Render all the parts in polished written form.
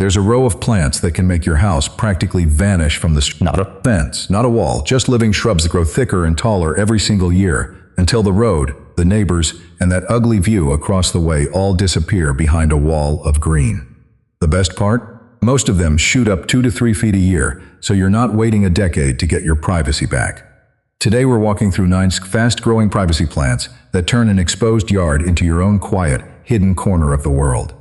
There's a row of plants that can make your house practically vanish from the street. Not a fence, not a wall, just living shrubs that grow thicker and taller every single year until the road, the neighbors, and that ugly view across the way all disappear behind a wall of green. The best part? Most of them shoot up 2 to 3 feet a year, so you're not waiting a decade to get your privacy back. Today we're walking through 9 fast-growing privacy plants that turn an exposed yard into your own quiet, hidden corner of the world.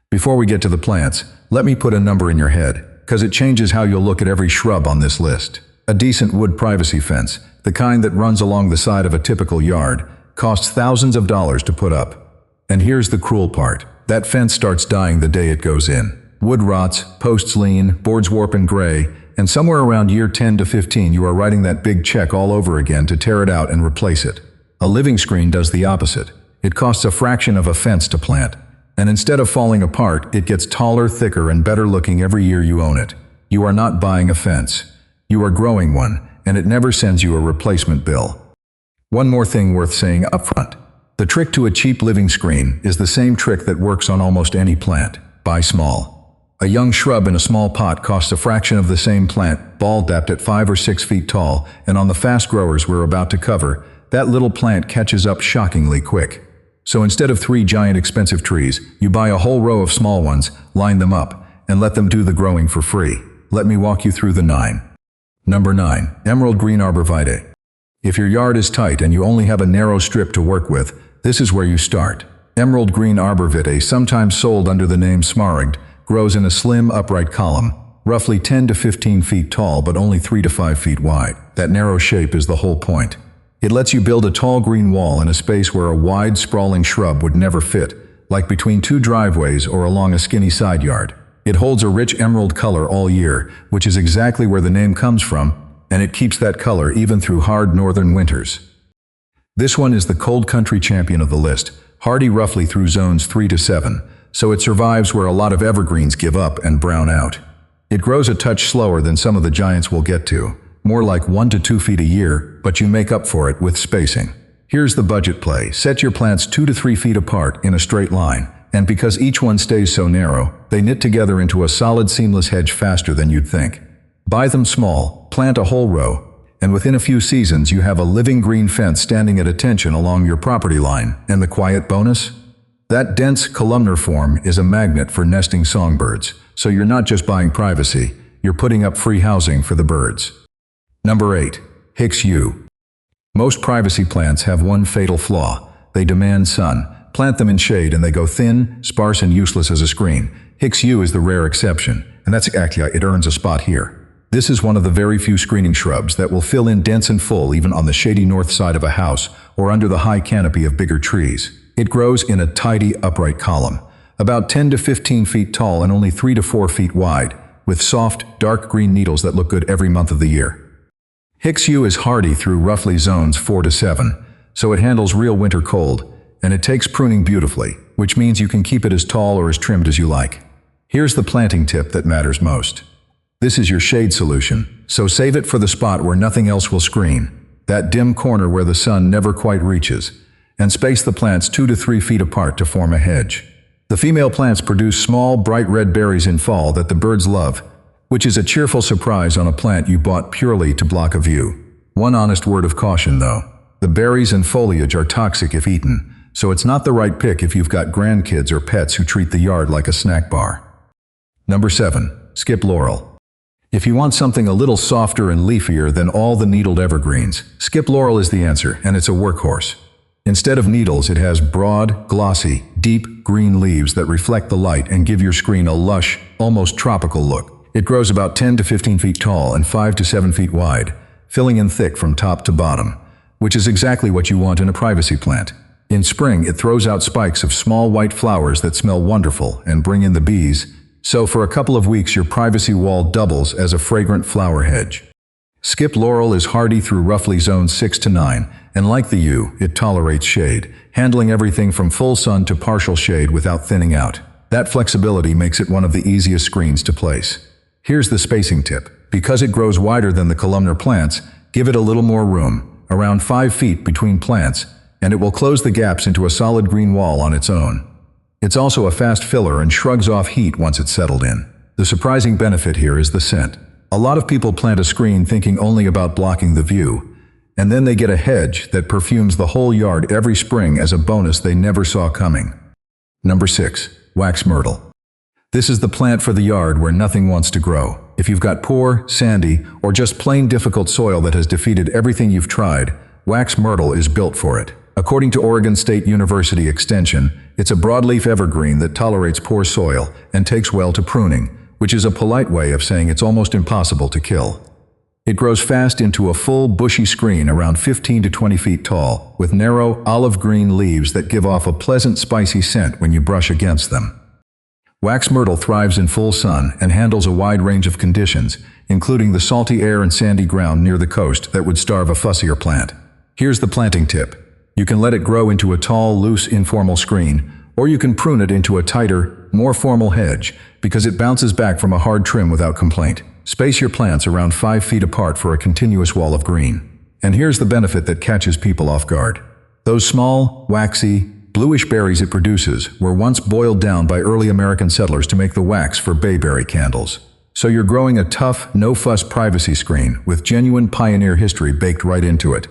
Before we get to the plants, let me put a number in your head, because it changes how you'll look at every shrub on this list. A decent wood privacy fence, the kind that runs along the side of a typical yard, costs thousands of dollars to put up. And here's the cruel part. That fence starts dying the day it goes in. Wood rots, posts lean, boards warp and gray, and somewhere around year 10 to 15 you are writing that big check all over again to tear it out and replace it. A living screen does the opposite. It costs a fraction of a fence to plant. And instead of falling apart, it gets taller, thicker, and better looking every year you own it. You are not buying a fence. You are growing one, and it never sends you a replacement bill. One more thing worth saying up front. The trick to a cheap living screen is the same trick that works on almost any plant. Buy small. A young shrub in a small pot costs a fraction of the same plant, ball-dapped at 5 or 6 feet tall, and on the fast growers we're about to cover, that little plant catches up shockingly quick. So instead of 3 giant expensive trees, you buy a whole row of small ones, line them up, and let them do the growing for free. Let me walk you through the 9. Number 9. Emerald Green Arborvitae. If your yard is tight and you only have a narrow strip to work with, this is where you start. Emerald Green Arborvitae, sometimes sold under the name Smaragd, grows in a slim, upright column, roughly 10 to 15 feet tall but only 3 to 5 feet wide. That narrow shape is the whole point. It lets you build a tall green wall in a space where a wide, sprawling shrub would never fit, like between 2 driveways or along a skinny side yard. It holds a rich emerald color all year, which is exactly where the name comes from, and it keeps that color even through hard northern winters. This one is the cold country champion of the list, hardy roughly through zones 3 to 7, so it survives where a lot of evergreens give up and brown out. It grows a touch slower than some of the giants we'll get to, more like 1 to 2 feet a year, but you make up for it with spacing. Here's the budget play. Set your plants 2 to 3 feet apart in a straight line, and because each one stays so narrow, they knit together into a solid seamless hedge faster than you'd think. Buy them small, plant a whole row, and within a few seasons you have a living green fence standing at attention along your property line. And the quiet bonus? That dense columnar form is a magnet for nesting songbirds, so you're not just buying privacy, you're putting up free housing for the birds. Number 8. Hicks yew. Most privacy plants have one fatal flaw. They demand sun. Plant them in shade and they go thin, sparse, and useless as a screen. Hicks yew is the rare exception, and that's actually it earns a spot here. This is one of the very few screening shrubs that will fill in dense and full even on the shady north side of a house or under the high canopy of bigger trees. It grows in a tidy, upright column, about 10 to 15 feet tall and only 3 to 4 feet wide, with soft, dark green needles that look good every month of the year. Hicks yew is hardy through roughly zones 4 to 7, so it handles real winter cold, and it takes pruning beautifully, which means you can keep it as tall or as trimmed as you like. Here's the planting tip that matters most. This is your shade solution, so save it for the spot where nothing else will screen, that dim corner where the sun never quite reaches, and space the plants 2 to 3 feet apart to form a hedge. The female plants produce small, bright red berries in fall that the birds love, which is a cheerful surprise on a plant you bought purely to block a view. One honest word of caution though, the berries and foliage are toxic if eaten, so it's not the right pick if you've got grandkids or pets who treat the yard like a snack bar. Number 7. Skip laurel. If you want something a little softer and leafier than all the needled evergreens, skip laurel is the answer, and it's a workhorse. Instead of needles, it has broad, glossy, deep green leaves that reflect the light and give your screen a lush, almost tropical look. It grows about 10 to 15 feet tall and 5 to 7 feet wide, filling in thick from top to bottom, which is exactly what you want in a privacy plant. In spring, it throws out spikes of small white flowers that smell wonderful and bring in the bees, so for a couple of weeks your privacy wall doubles as a fragrant flower hedge. Skip laurel is hardy through roughly zones 6 to 9, and like the yew, it tolerates shade, handling everything from full sun to partial shade without thinning out. That flexibility makes it one of the easiest screens to place. Here's the spacing tip. Because it grows wider than the columnar plants, give it a little more room, around 5 feet between plants, and it will close the gaps into a solid green wall on its own. It's also a fast filler and shrugs off heat once it's settled in. The surprising benefit here is the scent. A lot of people plant a screen thinking only about blocking the view, and then they get a hedge that perfumes the whole yard every spring as a bonus they never saw coming. Number 6. Wax myrtle. This is the plant for the yard where nothing wants to grow. If you've got poor, sandy, or just plain difficult soil that has defeated everything you've tried, wax myrtle is built for it. According to Oregon State University Extension, it's a broadleaf evergreen that tolerates poor soil and takes well to pruning, which is a polite way of saying it's almost impossible to kill. It grows fast into a full, bushy screen around 15 to 20 feet tall, with narrow, olive-green leaves that give off a pleasant, spicy scent when you brush against them. Wax myrtle thrives in full sun and handles a wide range of conditions, including the salty air and sandy ground near the coast that would starve a fussier plant. Here's the planting tip. You can let it grow into a tall, loose, informal screen, or you can prune it into a tighter, more formal hedge, because it bounces back from a hard trim without complaint. Space your plants around 5 feet apart for a continuous wall of green. And here's the benefit that catches people off guard. Those small, waxy, bluish berries it produces were once boiled down by early American settlers to make the wax for bayberry candles. So you're growing a tough, no-fuss privacy screen with genuine pioneer history baked right into it.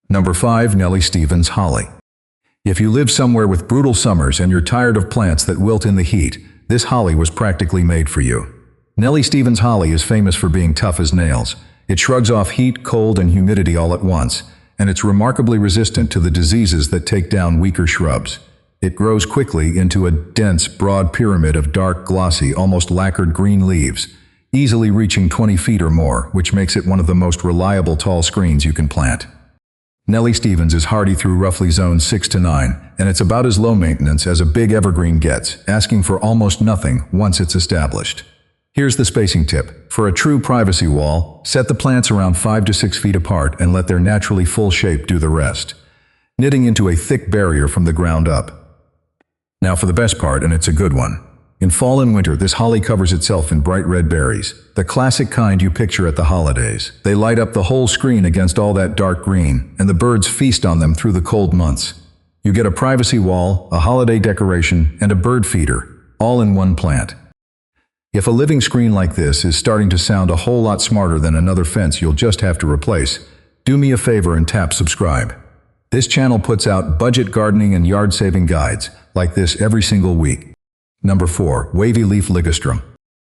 Number 5. Nellie Stevens Holly. If you live somewhere with brutal summers and you're tired of plants that wilt in the heat, this holly was practically made for you. Nellie Stevens holly is famous for being tough as nails. It shrugs off heat, cold, and humidity all at once, and it's remarkably resistant to the diseases that take down weaker shrubs. It grows quickly into a dense, broad pyramid of dark, glossy, almost lacquered green leaves, easily reaching 20 feet or more, which makes it one of the most reliable tall screens you can plant. Nellie Stevens is hardy through roughly zones 6 to 9, and it's about as low maintenance as a big evergreen gets, asking for almost nothing once it's established. Here's the spacing tip. For a true privacy wall, set the plants around 5 to 6 feet apart and let their naturally full shape do the rest, knitting into a thick barrier from the ground up. Now for the best part, and it's a good one. In fall and winter, this holly covers itself in bright red berries, the classic kind you picture at the holidays. They light up the whole screen against all that dark green, and the birds feast on them through the cold months. You get a privacy wall, a holiday decoration, and a bird feeder, all in one plant. If a living screen like this is starting to sound a whole lot smarter than another fence you'll just have to replace, do me a favor and tap subscribe. This channel puts out budget gardening and yard-saving guides like this every single week. Number 4. Wavy leaf ligustrum.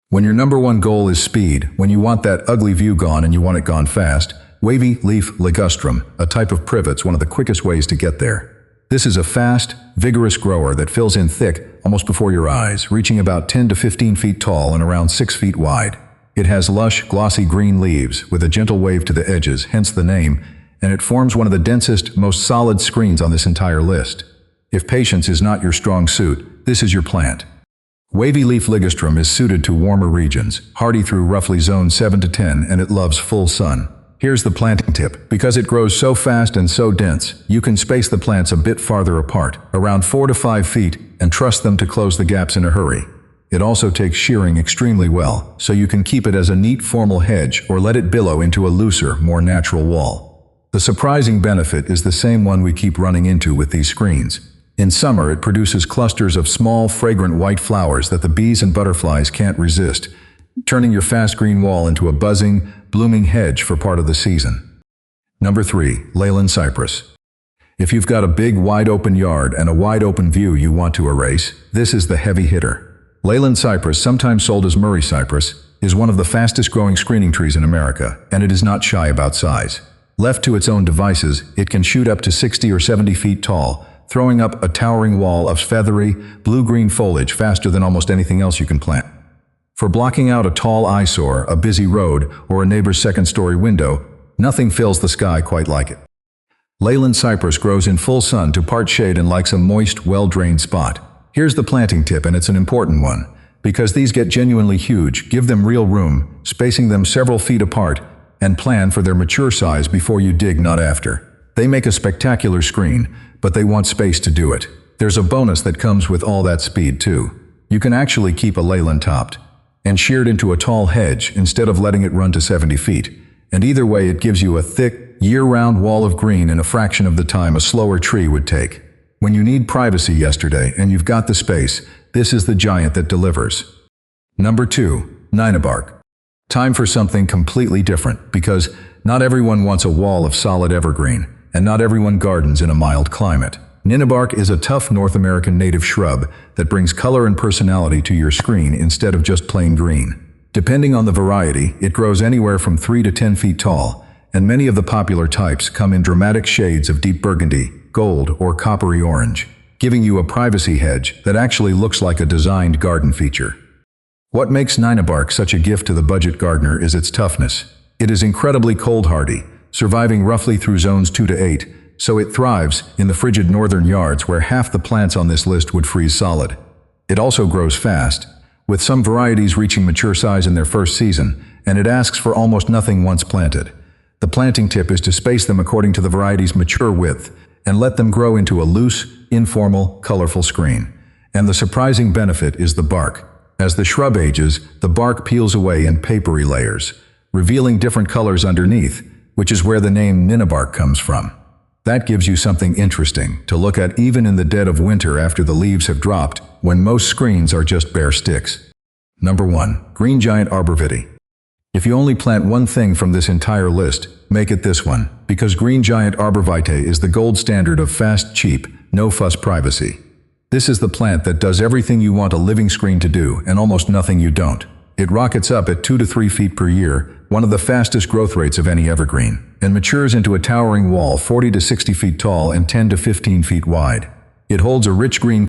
When your number one goal is speed, when you want that ugly view gone and you want it gone fast, wavy leaf ligustrum, a type of privet's one of the quickest ways to get there. This is a fast, vigorous grower that fills in thick almost before your eyes, reaching about 10 to 15 feet tall and around 6 feet wide. It has lush, glossy green leaves with a gentle wave to the edges, hence the name, and it forms one of the densest, most solid screens on this entire list. If patience is not your strong suit, this is your plant. Wavy leaf ligustrum is suited to warmer regions, hardy through roughly zones 7 to 10, and it loves full sun. Here's the planting tip. Because it grows so fast and so dense, you can space the plants a bit farther apart, around 4 to 5 feet, and trust them to close the gaps in a hurry. It also takes shearing extremely well, so you can keep it as a neat formal hedge or let it billow into a looser, more natural wall. The surprising benefit is the same one we keep running into with these screens. In summer, it produces clusters of small, fragrant white flowers that the bees and butterflies can't resist, turning your fast green wall into a buzzing, blooming hedge for part of the season. Number 3. Leyland cypress. If you've got a big, wide-open yard and a wide-open view you want to erase, this is the heavy hitter. Leyland cypress, sometimes sold as Murray cypress, is one of the fastest-growing screening trees in America, and it is not shy about size. Left to its own devices, it can shoot up to 60 or 70 feet tall, throwing up a towering wall of feathery, blue-green foliage faster than almost anything else you can plant. For blocking out a tall eyesore, a busy road, or a neighbor's second-story window, nothing fills the sky quite like it. Leyland cypress grows in full sun to part shade and likes a moist, well-drained spot. Here's the planting tip, and it's an important one. Because these get genuinely huge, give them real room, spacing them several feet apart, and plan for their mature size before you dig, not after. They make a spectacular screen, but they want space to do it. There's a bonus that comes with all that speed, too. You can actually keep a Leyland topped and sheared into a tall hedge instead of letting it run to 70 feet. And either way, it gives you a thick, year-round wall of green in a fraction of the time a slower tree would take. When you need privacy yesterday and you've got the space, this is the giant that delivers. Number 2. Ninabark. Time for something completely different, because not everyone wants a wall of solid evergreen, and not everyone gardens in a mild climate. Ninabark is a tough North American native shrub that brings color and personality to your screen instead of just plain green. Depending on the variety, it grows anywhere from 3 to 10 feet tall, and many of the popular types come in dramatic shades of deep burgundy, gold, or coppery orange, giving you a privacy hedge that actually looks like a designed garden feature. What makes Ninabark such a gift to the budget gardener is its toughness. It is incredibly cold-hardy, surviving roughly through zones 2 to 8, so it thrives in the frigid northern yards where half the plants on this list would freeze solid. It also grows fast, with some varieties reaching mature size in their first season, and it asks for almost nothing once planted. The planting tip is to space them according to the variety's mature width, and let them grow into a loose, informal, colorful screen. And the surprising benefit is the bark. As the shrub ages, the bark peels away in papery layers, revealing different colors underneath, which is where the name Ninabark comes from. That gives you something interesting to look at even in the dead of winter after the leaves have dropped, when most screens are just bare sticks. Number 1. Green Giant Arborvitae. If you only plant one thing from this entire list, make it this one, because Green Giant Arborvitae is the gold standard of fast, cheap, no-fuss privacy. This is the plant that does everything you want a living screen to do and almost nothing you don't. It rockets up at 2 to 3 feet per year, one of the fastest growth rates of any evergreen, and matures into a towering wall 40 to 60 feet tall and 10 to 15 feet wide. It holds a rich green